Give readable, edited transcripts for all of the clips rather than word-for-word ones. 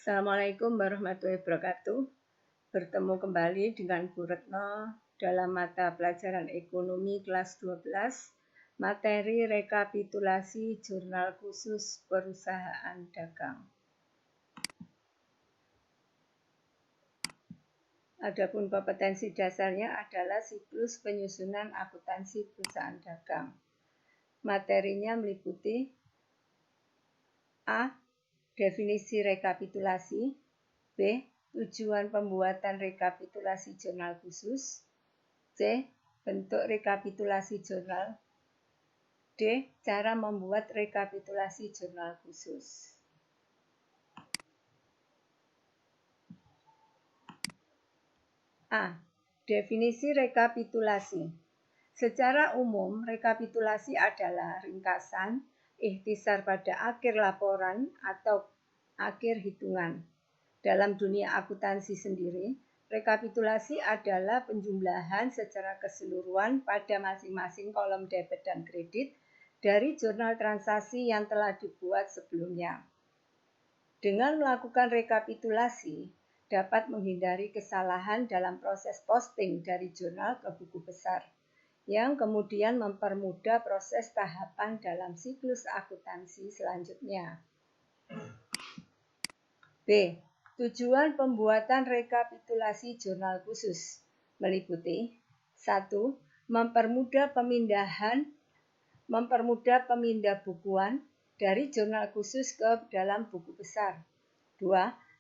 Assalamualaikum warahmatullahi wabarakatuh. Bertemu kembali dengan Bu Retno dalam mata pelajaran ekonomi kelas 12, materi rekapitulasi jurnal khusus perusahaan dagang. Adapun kompetensi dasarnya adalah siklus penyusunan akuntansi perusahaan dagang. Materinya meliputi A. Definisi rekapitulasi. B. Tujuan pembuatan rekapitulasi jurnal khusus. C. Bentuk rekapitulasi jurnal. D. Cara membuat rekapitulasi jurnal khusus. A. Definisi rekapitulasi. Secara umum, rekapitulasi adalah ringkasan, ikhtisar pada akhir laporan atau akhir hitungan. Dalam dunia akuntansi sendiri, rekapitulasi adalah penjumlahan secara keseluruhan pada masing-masing kolom debit dan kredit dari jurnal transaksi yang telah dibuat sebelumnya. Dengan melakukan rekapitulasi, dapat menghindari kesalahan dalam proses posting dari jurnal ke buku besar, yang kemudian mempermudah proses tahapan dalam siklus akuntansi selanjutnya. B. Tujuan pembuatan rekapitulasi jurnal khusus meliputi 1. Mempermudah pemindah bukuan dari jurnal khusus ke dalam buku besar. 2.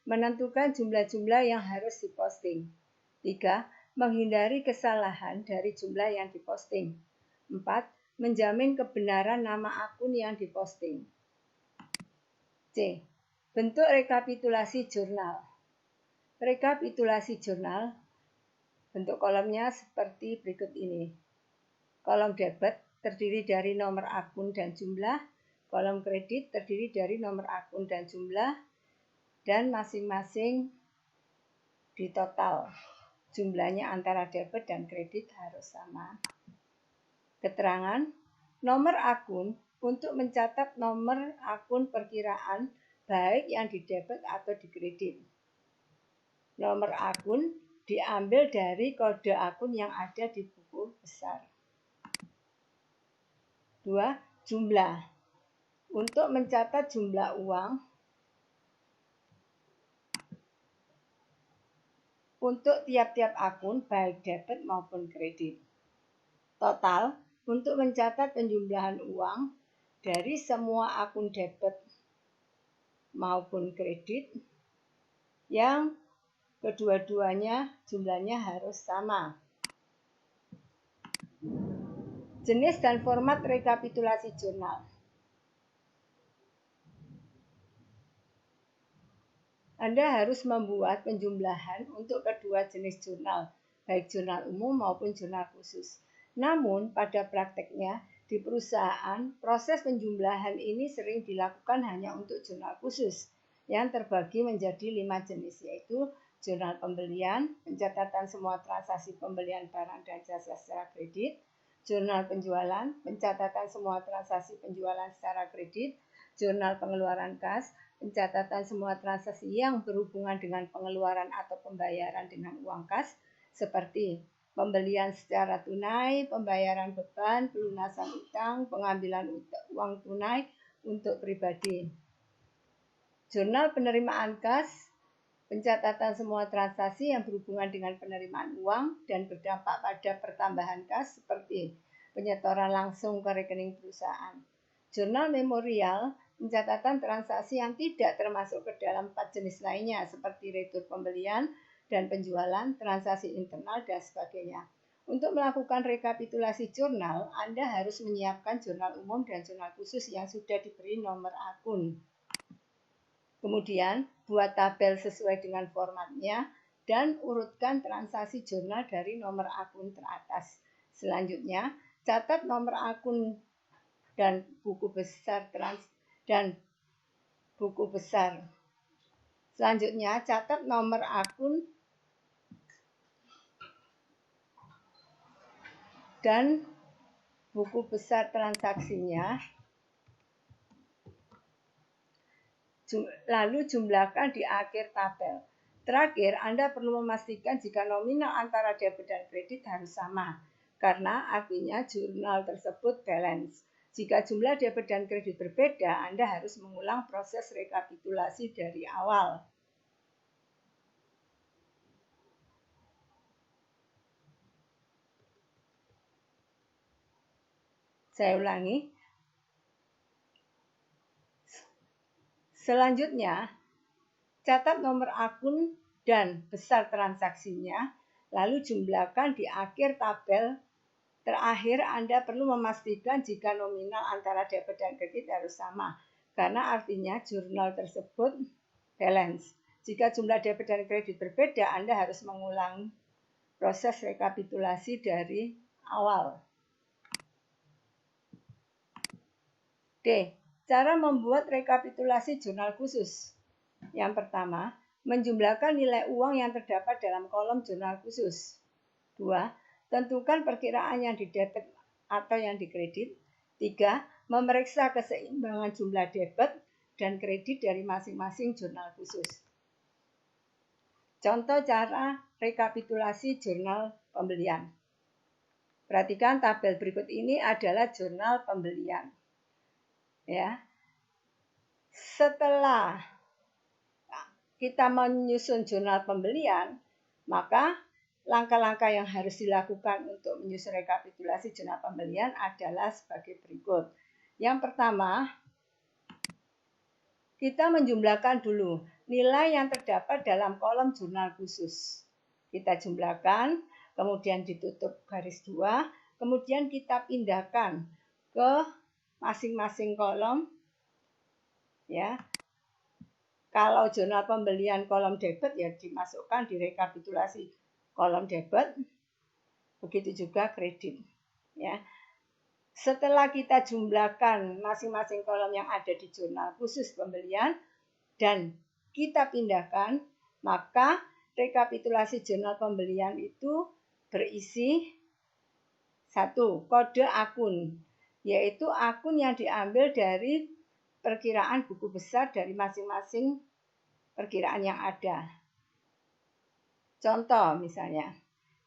Menentukan jumlah-jumlah yang harus diposting. 3. Menghindari kesalahan dari jumlah yang diposting. 4. Menjamin kebenaran nama akun yang diposting. C. Bentuk rekapitulasi jurnal. Rekapitulasi jurnal, bentuk kolomnya seperti berikut ini. Kolom debit terdiri dari nomor akun dan jumlah, kolom kredit terdiri dari nomor akun dan jumlah, dan masing-masing di total. Jumlahnya antara debit dan kredit harus sama. Keterangan, nomor akun untuk mencatat nomor akun perkiraan baik yang di debit atau di kredit. Nomor akun diambil dari kode akun yang ada di buku besar. 2. Jumlah. Untuk mencatat jumlah uang untuk tiap-tiap akun baik debit maupun kredit. Total untuk mencatat penjumlahan uang dari semua akun debit maupun kredit yang kedua-duanya jumlahnya harus sama. Jenis dan format rekapitulasi jurnal. Anda harus membuat penjumlahan untuk kedua jenis jurnal, baik jurnal umum maupun jurnal khusus. Namun, pada prakteknya, di perusahaan, proses penjumlahan ini sering dilakukan hanya untuk jurnal khusus, yang terbagi menjadi 5 jenis, yaitu jurnal pembelian, pencatatan semua transaksi pembelian barang dan jasa secara kredit, jurnal penjualan, pencatatan semua transaksi penjualan secara kredit, jurnal pengeluaran kas, pencatatan semua transaksi yang berhubungan dengan pengeluaran atau pembayaran dengan uang kas, seperti pembelian secara tunai, pembayaran beban, pelunasan utang, pengambilan uang tunai untuk pribadi. Jurnal penerimaan kas, pencatatan semua transaksi yang berhubungan dengan penerimaan uang dan berdampak pada pertambahan kas, seperti penyetoran langsung ke rekening perusahaan. Jurnal memorial, pencatatan transaksi yang tidak termasuk ke dalam 4 jenis lainnya seperti retur pembelian dan penjualan, transaksi internal, dan sebagainya. Untuk melakukan rekapitulasi jurnal, Anda harus menyiapkan jurnal umum dan jurnal khusus yang sudah diberi nomor akun. Kemudian, buat tabel sesuai dengan formatnya dan urutkan transaksi jurnal dari nomor akun teratas. Selanjutnya, catat nomor akun dan buku besar Selanjutnya, catat nomor akun dan buku besar transaksinya lalu jumlahkan di akhir tabel. Terakhir, Anda perlu memastikan jika nominal antara debit dan kredit harus sama, karena artinya jurnal tersebut balance. Jika jumlah debit dan kredit berbeda, Anda harus mengulang proses rekapitulasi dari awal. Saya ulangi. Selanjutnya, catat nomor akun dan besar transaksinya, lalu jumlahkan di akhir tabel. Terakhir, Anda perlu memastikan jika nominal antara debit dan kredit harus sama, karena artinya jurnal tersebut balance. Jika jumlah debit dan kredit berbeda, Anda harus mengulang proses rekapitulasi dari awal. D. Cara membuat rekapitulasi jurnal khusus. Yang pertama, menjumlahkan nilai uang yang terdapat dalam kolom jurnal khusus. 2. Tentukan perkiraan yang didebit atau yang dikredit. 3. Memeriksa keseimbangan jumlah debit dan kredit dari masing-masing jurnal khusus. Contoh cara rekapitulasi jurnal pembelian. Perhatikan tabel berikut ini adalah jurnal pembelian. Ya. Setelah kita menyusun jurnal pembelian, maka langkah-langkah yang harus dilakukan untuk menyusun rekapitulasi jurnal pembelian adalah sebagai berikut. Yang pertama, kita menjumlahkan dulu nilai yang terdapat dalam kolom jurnal khusus. Kita jumlahkan, kemudian ditutup garis 2, kemudian kita pindahkan ke masing-masing kolom. Ya. Kalau jurnal pembelian kolom debit ya dimasukkan di rekapitulasi kolom debit. Begitu juga kredit. Ya. Setelah kita jumlahkan masing-masing kolom yang ada di jurnal khusus pembelian dan kita pindahkan, maka rekapitulasi jurnal pembelian itu berisi 1. Kode akun, yaitu akun yang diambil dari perkiraan buku besar dari masing-masing perkiraan yang ada. Contoh misalnya,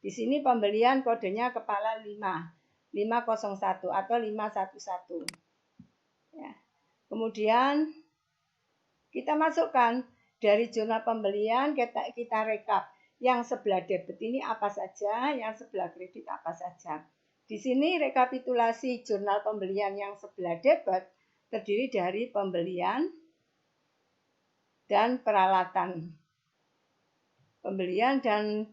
di sini pembelian kodenya kepala 501 atau 511. Ya. Kemudian kita masukkan dari jurnal pembelian, kita rekap yang sebelah debit ini apa saja, yang sebelah kredit apa saja. Di sini rekapitulasi jurnal pembelian yang sebelah debit terdiri dari pembelian dan peralatan. Pembelian dan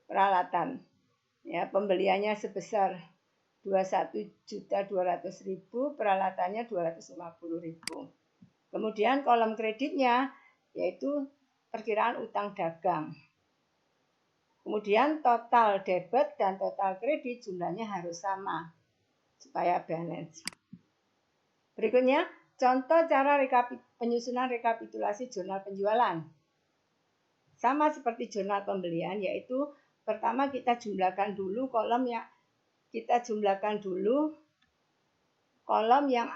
peralatan. Ya, pembeliannya sebesar 21.200.000, peralatannya 250.000. Kemudian kolom kreditnya yaitu perkiraan utang dagang. Kemudian total debit dan total kredit jumlahnya harus sama supaya balance. Berikutnya, contoh cara penyusunan rekapitulasi jurnal penjualan. Sama seperti jurnal pembelian, yaitu pertama kita jumlahkan dulu kolom yang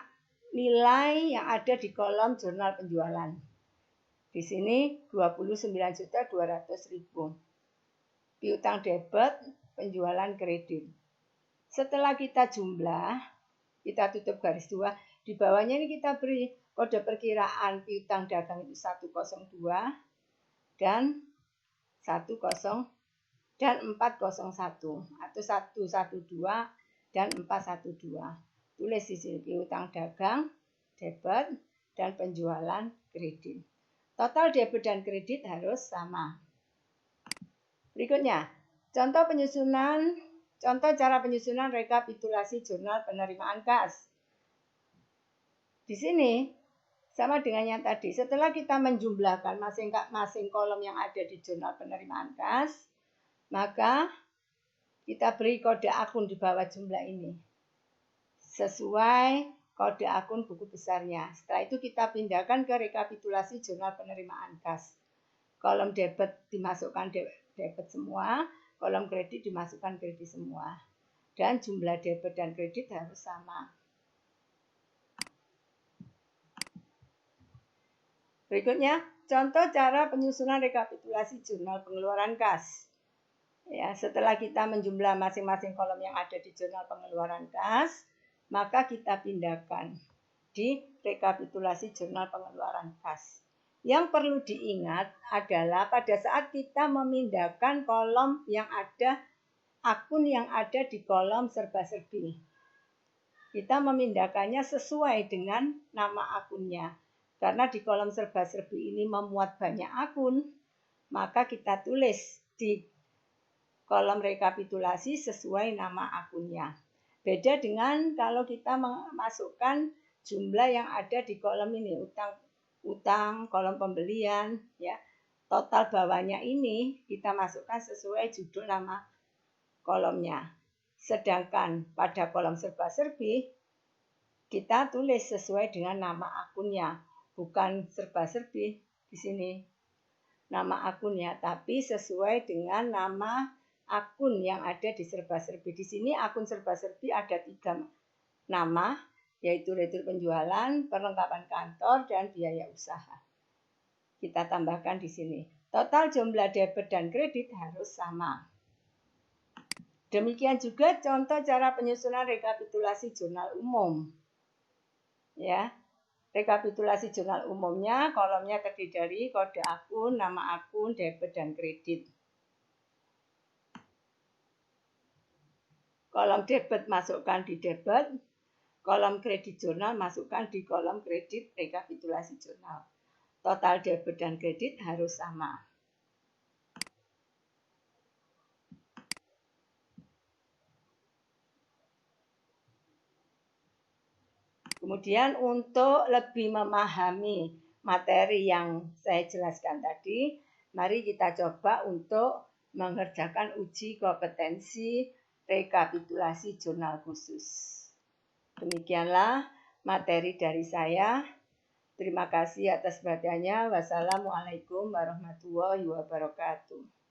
nilai yang ada di kolom jurnal penjualan. Di sini 29.200.000. Piutang debit, penjualan kredit. Setelah kita jumlah, kita tutup garis 2. Di bawahnya ini kita beri kode perkiraan piutang dagang itu 102 dan 401 atau 112 dan 412. Tulis di sini piutang dagang, debit dan penjualan kredit. Total debit dan kredit harus sama. Berikutnya, contoh cara penyusunan rekapitulasi jurnal penerimaan kas. Di sini sama dengan yang tadi, setelah kita menjumlahkan masing-masing kolom yang ada di jurnal penerimaan kas, maka kita beri kode akun di bawah jumlah ini sesuai kode akun buku besarnya. Setelah itu kita pindahkan ke rekapitulasi jurnal penerimaan kas. Kolom debit dimasukkan debit semua, kolom kredit dimasukkan kredit semua. Dan jumlah debit dan kredit harus sama. Berikutnya, contoh cara penyusunan rekapitulasi jurnal pengeluaran kas. Ya, setelah kita menjumlah masing-masing kolom yang ada di jurnal pengeluaran kas, maka kita pindahkan di rekapitulasi jurnal pengeluaran kas. Yang perlu diingat adalah pada saat kita memindahkan kolom yang ada, akun yang ada di kolom serba-serbi, kita memindahkannya sesuai dengan nama akunnya. Karena di kolom serba-serbi ini memuat banyak akun, maka kita tulis di kolom rekapitulasi sesuai nama akunnya. Beda dengan kalau kita memasukkan jumlah yang ada di kolom ini, utang, kolom pembelian, ya. Total bawahnya ini kita masukkan sesuai judul nama kolomnya. Sedangkan pada kolom serba-serbi kita tulis sesuai dengan nama akunnya, bukan serba-serbi di sini nama akunnya, tapi sesuai dengan nama akun yang ada di serba-serbi. Di sini akun serba-serbi ada 3 nama, yaitu retur penjualan, perlengkapan kantor, dan biaya usaha. Kita tambahkan di sini. Total jumlah debit dan kredit harus sama. Demikian juga contoh cara penyusunan rekapitulasi jurnal umum. Ya, rekapitulasi jurnal umumnya kolomnya terdiri dari kode akun, nama akun, debit, dan kredit. Kolom debit masukkan di debit, kolom kredit jurnal masukkan di kolom kredit rekapitulasi jurnal. Total debit dan kredit harus sama. Kemudian untuk lebih memahami materi yang saya jelaskan tadi, mari kita coba untuk mengerjakan uji kompetensi rekapitulasi jurnal khusus. Demikianlah materi dari saya. Terima kasih atas perhatiannya. Wassalamualaikum warahmatullahi wabarakatuh.